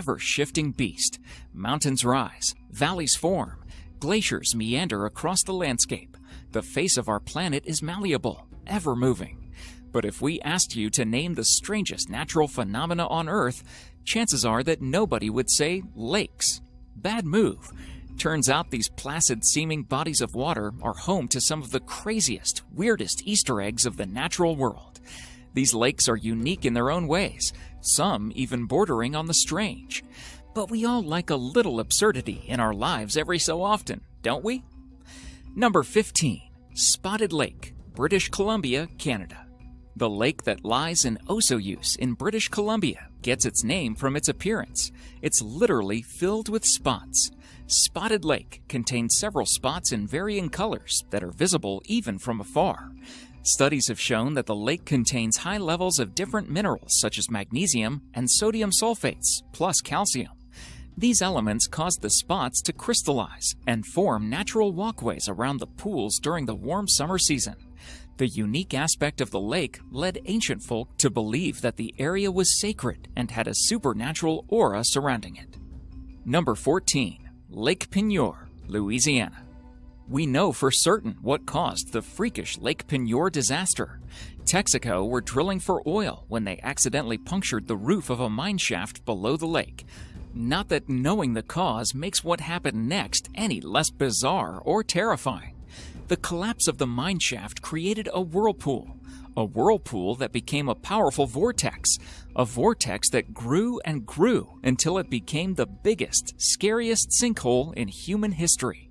ever-shifting beast. Mountains rise, valleys form, glaciers meander across the landscape. The face of our planet is malleable, ever-moving. But if we asked you to name the strangest natural phenomena on Earth, chances are that nobody would say lakes. Bad move. Turns out these placid-seeming bodies of water are home to some of the craziest, weirdest Easter eggs of the natural world. These lakes are unique in their own ways, some even bordering on the strange. But we all like a little absurdity in our lives every so often, don't we? Number 15. Spotted Lake, British Columbia, Canada. The lake that lies in Osoyoos in British Columbia gets its name from its appearance. It's literally filled with spots. Spotted Lake contains several spots in varying colors that are visible even from afar. Studies have shown that the lake contains high levels of different minerals such as magnesium and sodium sulfates, plus calcium. These elements cause the spots to crystallize and form natural walkways around the pools during the warm summer season. The unique aspect of the lake led ancient folk to believe that the area was sacred and had a supernatural aura surrounding it. Number 14. Lake Peigneur, Louisiana. We know for certain what caused the freakish Lake Peigneur disaster. Texaco were drilling for oil when they accidentally punctured the roof of a mine shaft below the lake. Not that knowing the cause makes what happened next any less bizarre or terrifying. The collapse of the mine shaft created a whirlpool that became a powerful vortex, a vortex that grew and grew until it became the biggest, scariest sinkhole in human history.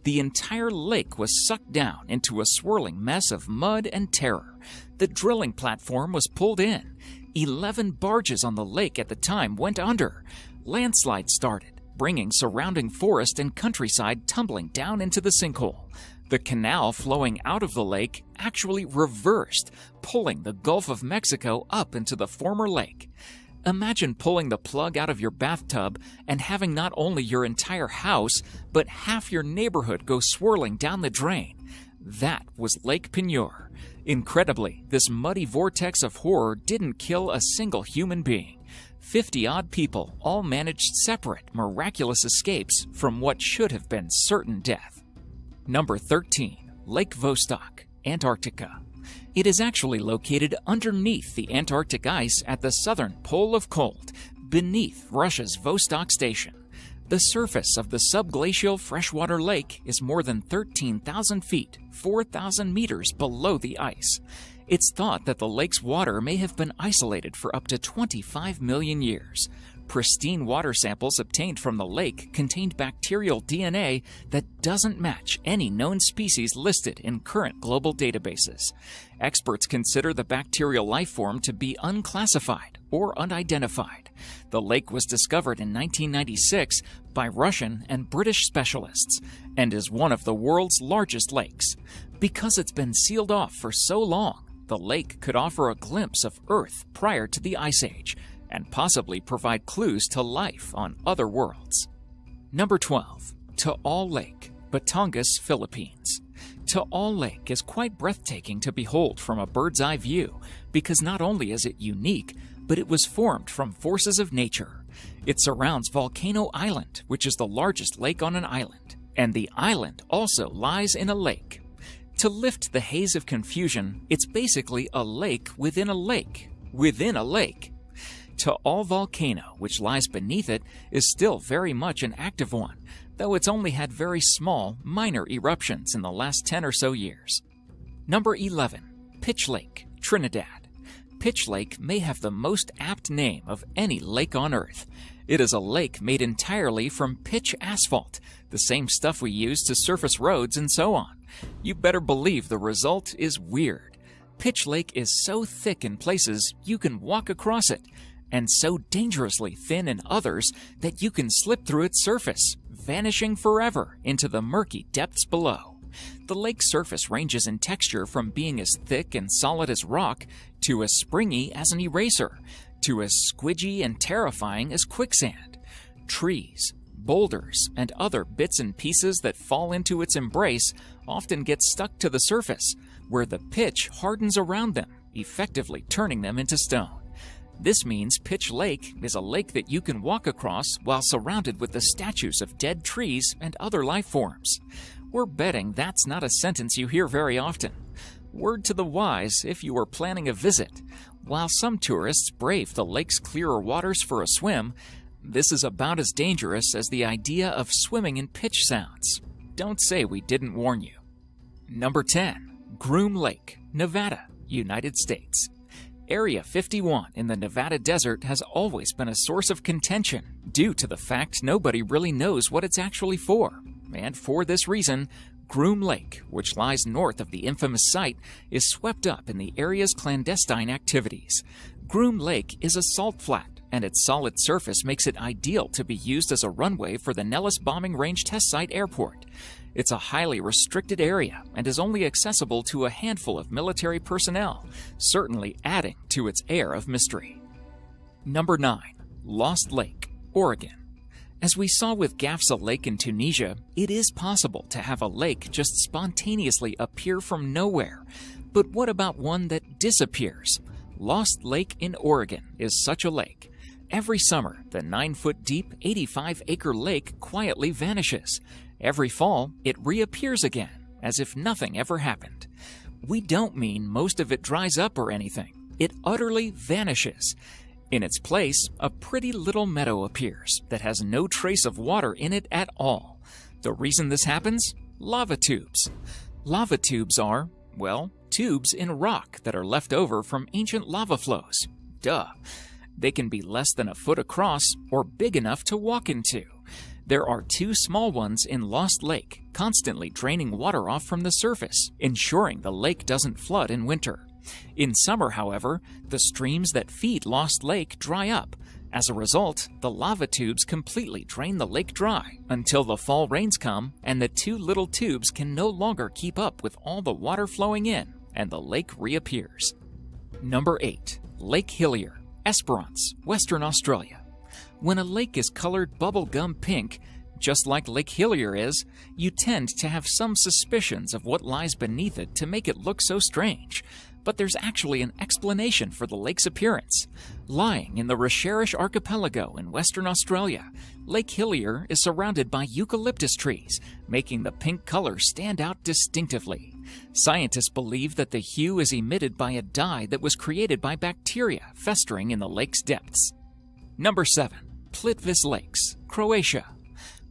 The entire lake was sucked down into a swirling mess of mud and terror. The drilling platform was pulled in. 11 barges on the lake at the time went under. Landslides started, bringing surrounding forest and countryside tumbling down into the sinkhole. The canal flowing out of the lake actually reversed, pulling the Gulf of Mexico up into the former lake. Imagine pulling the plug out of your bathtub and having not only your entire house, but half your neighborhood go swirling down the drain. That was Lake Peigneur. Incredibly, this muddy vortex of horror didn't kill a single human being. 50-odd people all managed separate, miraculous escapes from what should have been certain death. Number 13. Lake Vostok, Antarctica. It is actually located underneath the Antarctic ice at the southern pole of cold, beneath Russia's Vostok Station. The surface of the subglacial freshwater lake is more than 13,000 feet, 4,000 meters below the ice. It's thought that the lake's water may have been isolated for up to 25 million years. Pristine water samples obtained from the lake contained bacterial DNA that doesn't match any known species listed in current global databases. Experts consider the bacterial life form to be unclassified or unidentified. The lake was discovered in 1996 by Russian and British specialists and is one of the world's largest lakes. Because it's been sealed off for so long, the lake could offer a glimpse of Earth prior to the Ice Age, and possibly provide clues to life on other worlds. Number 12. Taal Lake, Batangas, Philippines. Taal Lake is quite breathtaking to behold from a bird's-eye view because not only is it unique, but it was formed from forces of nature. It surrounds Volcano Island, which is the largest lake on an island, and the island also lies in a lake. To lift the haze of confusion, it's basically a lake within a lake within a lake. Taal Volcano, which lies beneath it, is still very much an active one, though it's only had very small, minor eruptions in the last 10 or so years. Number 11. Pitch Lake, Trinidad. Pitch Lake may have the most apt name of any lake on Earth. It is a lake made entirely from pitch asphalt, the same stuff we use to surface roads and so on. You better believe the result is weird. Pitch Lake is so thick in places you can walk across it, and so dangerously thin in others that you can slip through its surface, vanishing forever into the murky depths below. The lake's surface ranges in texture from being as thick and solid as rock, to as springy as an eraser, to as squidgy and terrifying as quicksand. Trees, boulders, and other bits and pieces that fall into its embrace often get stuck to the surface, where the pitch hardens around them, effectively turning them into stone. This means Pitch Lake is a lake that you can walk across while surrounded with the statues of dead trees and other life forms. We're betting that's not a sentence you hear very often. Word to the wise if you are planning a visit. While some tourists brave the lake's clearer waters for a swim, this is about as dangerous as the idea of swimming in pitch sounds. Don't say we didn't warn you. Number 10. Groom Lake, Nevada, United States. Area 51 in the Nevada desert has always been a source of contention due to the fact nobody really knows what it's actually for. And for this reason, Groom Lake, which lies north of the infamous site, is swept up in the area's clandestine activities. Groom Lake is a salt flat, and its solid surface makes it ideal to be used as a runway for the Nellis Bombing Range Test Site Airport. It's a highly restricted area and is only accessible to a handful of military personnel, certainly adding to its air of mystery. Number 9. Lost Lake, Oregon. As we saw with Gafsa Lake in Tunisia, it is possible to have a lake just spontaneously appear from nowhere. But what about one that disappears? Lost Lake in Oregon is such a lake. Every summer, the 9-foot-deep, 85-acre lake quietly vanishes. Every fall, it reappears again, as if nothing ever happened. We don't mean most of it dries up or anything. It utterly vanishes. In its place, a pretty little meadow appears that has no trace of water in it at all. The reason this happens? Lava tubes. Lava tubes are, well, tubes in rock that are left over from ancient lava flows. Duh. They can be less than a foot across or big enough to walk into. There are 2 small ones in Lost Lake, constantly draining water off from the surface, ensuring the lake doesn't flood in winter. In summer, however, the streams that feed Lost Lake dry up. As a result, the lava tubes completely drain the lake dry until the fall rains come and the 2 little tubes can no longer keep up with all the water flowing in, and the lake reappears. Number 8. Lake Hillier, Esperance, Western Australia. When a lake is colored bubblegum pink, just like Lake Hillier is, you tend to have some suspicions of what lies beneath it to make it look so strange. But there's actually an explanation for the lake's appearance. Lying in the Rasherish Archipelago in Western Australia, Lake Hillier is surrounded by eucalyptus trees, making the pink color stand out distinctively. Scientists believe that the hue is emitted by a dye that was created by bacteria festering in the lake's depths. Number 7. Plitvice Lakes, Croatia.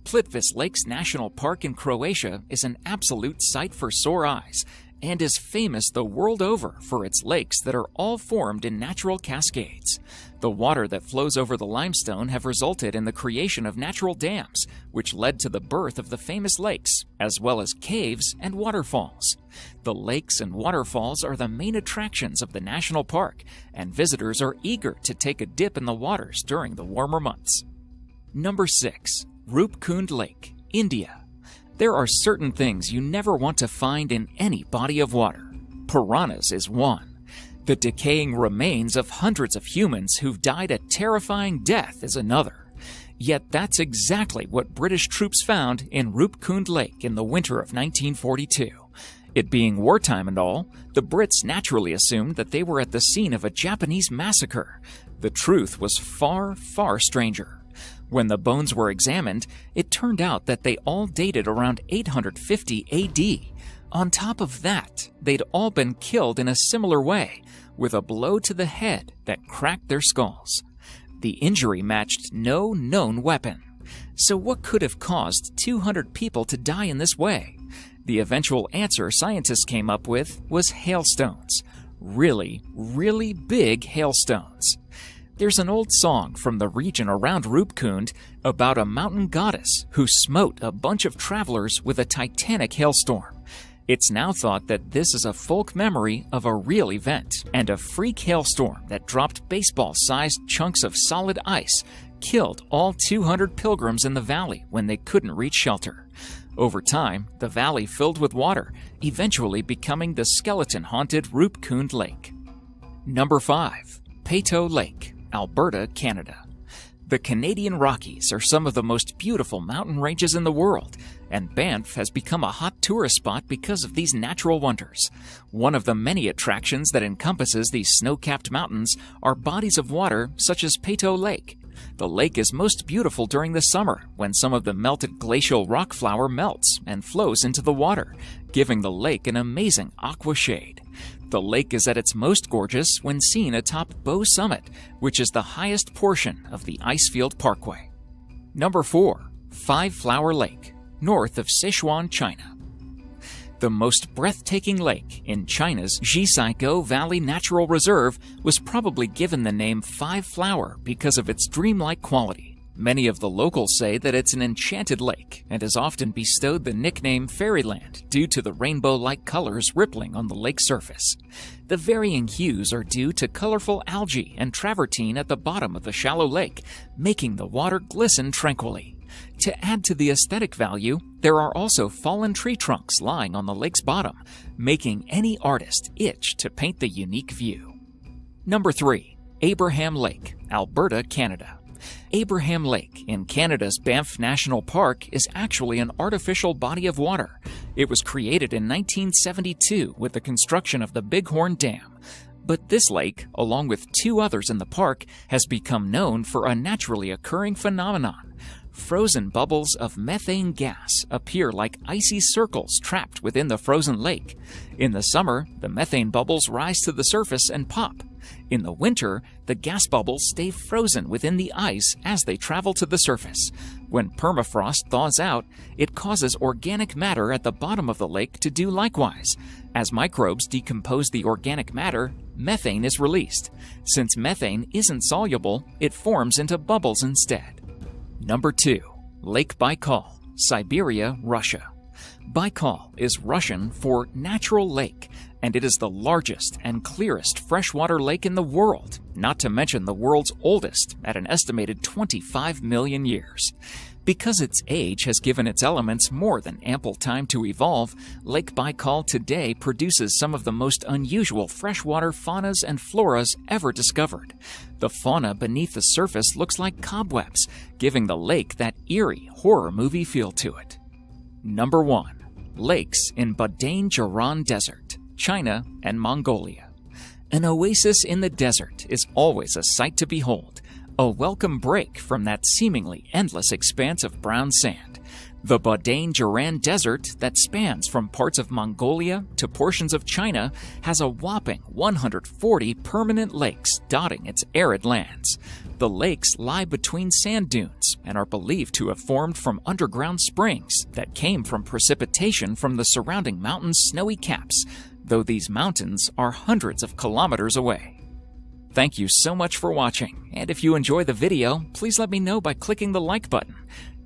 Plitvice Lakes National Park in Croatia is an absolute sight for sore eyes, and is famous the world over for its lakes that are all formed in natural cascades. The water that flows over the limestone have resulted in the creation of natural dams, which led to the birth of the famous lakes, as well as caves and waterfalls. The lakes and waterfalls are the main attractions of the national park, and visitors are eager to take a dip in the waters during the warmer months. Number 6. Rupkund Lake, India. There are certain things you never want to find in any body of water. Piranhas is one. The decaying remains of hundreds of humans who've died a terrifying death is another. Yet that's exactly what British troops found in Rupkund Lake in the winter of 1942. It being wartime and all, the Brits naturally assumed that they were at the scene of a Japanese massacre. The truth was far, far stranger. When the bones were examined, it turned out that they all dated around 850 AD. On top of that, they'd all been killed in a similar way, with a blow to the head that cracked their skulls. The injury matched no known weapon. So what could have caused 200 people to die in this way? The eventual answer scientists came up with was hailstones. Really, really big hailstones. There's an old song from the region around Rupkund about a mountain goddess who smote a bunch of travelers with a titanic hailstorm. It's now thought that this is a folk memory of a real event, and a freak hailstorm that dropped baseball-sized chunks of solid ice killed all 200 pilgrims in the valley when they couldn't reach shelter. Over time, the valley filled with water, eventually becoming the skeleton-haunted Rupkund Lake. Number 5. Peyto Lake, Alberta, Canada. The Canadian Rockies are some of the most beautiful mountain ranges in the world, and Banff has become a hot tourist spot because of these natural wonders. One of the many attractions that encompasses these snow-capped mountains are bodies of water such as Peyto Lake. The lake is most beautiful during the summer when some of the melted glacial rock flour melts and flows into the water, giving the lake an amazing aqua shade. The lake is at its most gorgeous when seen atop Bow Summit, which is the highest portion of the Icefield Parkway. Number 4. Five Flower Lake, north of Sichuan, China. The most breathtaking lake in China's Zhisaigo Valley Natural Reserve was probably given the name Five Flower because of its dreamlike quality. Many of the locals say that it's an enchanted lake and is often bestowed the nickname Fairyland due to the rainbow-like colors rippling on the lake surface. The varying hues are due to colorful algae and travertine at the bottom of the shallow lake, making the water glisten tranquilly. To add to the aesthetic value, there are also fallen tree trunks lying on the lake's bottom, making any artist itch to paint the unique view. Number 3. Abraham Lake, Alberta, Canada. Abraham Lake in Canada's Banff National Park is actually an artificial body of water. It was created in 1972 with the construction of the Bighorn Dam. But this lake, along with two others in the park, has become known for a naturally occurring phenomenon. Frozen bubbles of methane gas appear like icy circles trapped within the frozen lake. In the summer, the methane bubbles rise to the surface and pop. In the winter, the gas bubbles stay frozen within the ice as they travel to the surface. When permafrost thaws out, it causes organic matter at the bottom of the lake to do likewise. As microbes decompose the organic matter, methane is released. Since methane isn't soluble, it forms into bubbles instead. Number 2. Lake Baikal, Siberia, Russia. Baikal is Russian for natural lake, and it is the largest and clearest freshwater lake in the world, not to mention the world's oldest at an estimated 25 million years. Because its age has given its elements more than ample time to evolve, Lake Baikal today produces some of the most unusual freshwater faunas and floras ever discovered. The fauna beneath the surface looks like cobwebs, giving the lake that eerie horror movie feel to it. Number 1. Lakes in Badain-Jaran Desert, China and Mongolia. An oasis in the desert is always a sight to behold, a welcome break from that seemingly endless expanse of brown sand. The Badain-Jaran Desert, that spans from parts of Mongolia to portions of China, has a whopping 140 permanent lakes dotting its arid lands. The lakes lie between sand dunes and are believed to have formed from underground springs that came from precipitation from the surrounding mountains' snowy caps, though these mountains are hundreds of kilometers away. Thank you so much for watching, and if you enjoy the video, please let me know by clicking the like button.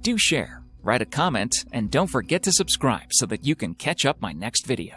Do share, write a comment, and don't forget to subscribe so that you can catch up my next video.